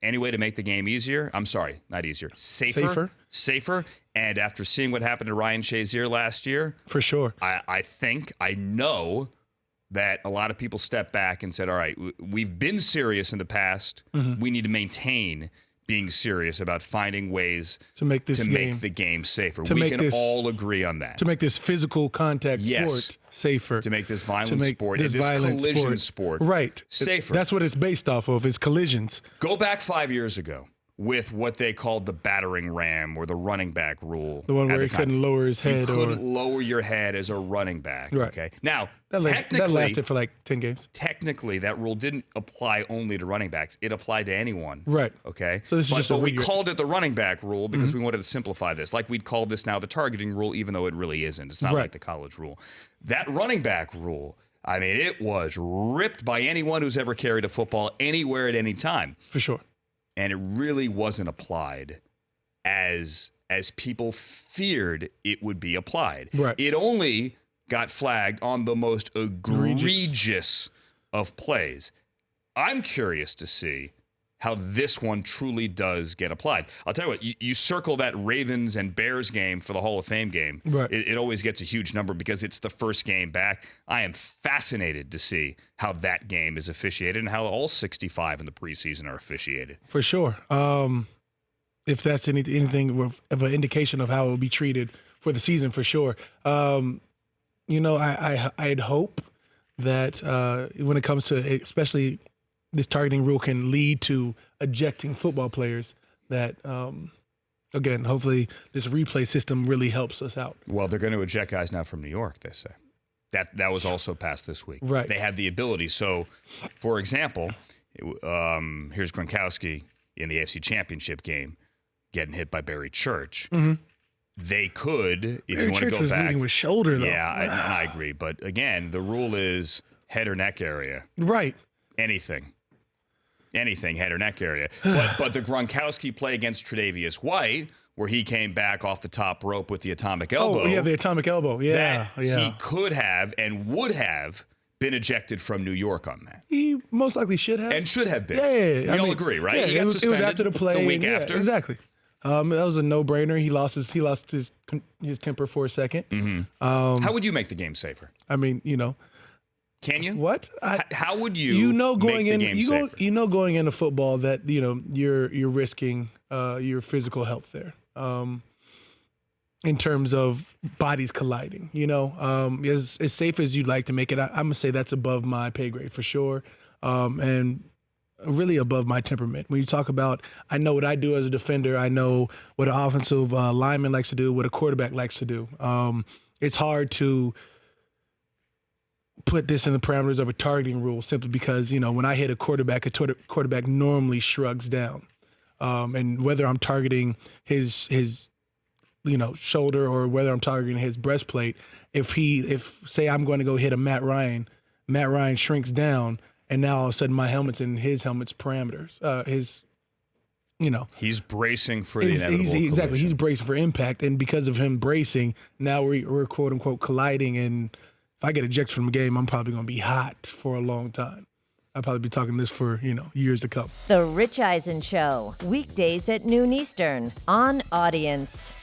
any way to make the game easier. I'm sorry, not easier. Safer. And after seeing what happened to Ryan Shazier last year, for sure, I know that a lot of people stepped back and said, all right, we've been serious in the past. Mm-hmm. We need to maintain being serious about finding ways to make the game safer. We can all agree on that. To make this physical contact sport safer. To make this violent sport, this collision sport right. safer. That's what it's based off of, is collisions. Go back 5 years ago with what they called the battering ram or the running back rule. The one where he couldn't lower his head. You couldn't lower your head as a running back. Right. Okay. Now, that lasted for like 10 games. Technically, that rule didn't apply only to running backs. It applied to anyone. Right. Okay. So this is just but we called it the running back rule because we wanted to simplify this. Like we'd call this now the targeting rule, even though it really isn't. It's not like the college rule. That running back rule, I mean, it was ripped by anyone who's ever carried a football anywhere at any time. For sure. And it really wasn't applied as people feared it would be applied. Right. It only got flagged on the most egregious of plays. I'm curious to see how this one truly does get applied. I'll tell you what, you circle that Ravens and Bears game for the Hall of Fame game. Right. It always gets a huge number because it's the first game back. I am fascinated to see how that game is officiated and how all 65 in the preseason are officiated. For sure. If that's anything of an indication of how it will be treated for the season, for sure. I'd hope that when it comes to, especially this targeting rule can lead to ejecting football players, that, again, hopefully this replay system really helps us out. Well, they're going to eject guys now from New York, they say. That was also passed this week. Right. They have the ability. So, for example, here's Gronkowski in the AFC Championship game getting hit by Barry Church. Mm-hmm. They could, if Barry you want to Church go was back. leading with shoulder, though. Yeah, I agree. But, again, the rule is head or neck area. Right. Anything, head or neck area. But the Gronkowski play against Tre'Davious White, where he came back off the top rope with the atomic elbow. Oh, yeah, the atomic elbow. Yeah, He could have and would have been ejected from New York on that. He most likely should have. And should have been. Yeah. We all agree, right? Yeah, He got it was after the play. The week after. Exactly. That was a no-brainer. He lost his temper for a second. Mm-hmm. How would you make the game safer? I mean, Can you? What? How would you going make the game safer? Going into football that you're risking your physical health there. In terms of bodies colliding, as safe as you'd like to make it, I'm gonna say that's above my pay grade for sure, and really above my temperament. When you talk about, I know what I do as a defender, I know what an offensive lineman likes to do, what a quarterback likes to do. It's hard to put this in the parameters of a targeting rule simply because, when I hit a quarterback normally shrugs down. And whether I'm targeting his shoulder or whether I'm targeting his breastplate, if say I'm going to go hit a Matt Ryan shrinks down, and now all of a sudden my helmet's in his helmet's parameters. He's bracing for the inevitable exactly. collision. He's bracing for impact, and because of him bracing, now we're quote unquote colliding. And if I get ejected from the game, I'm probably going to be hot for a long time. I'll probably be talking this for years to come. The Rich Eisen Show, weekdays at noon Eastern on Audience.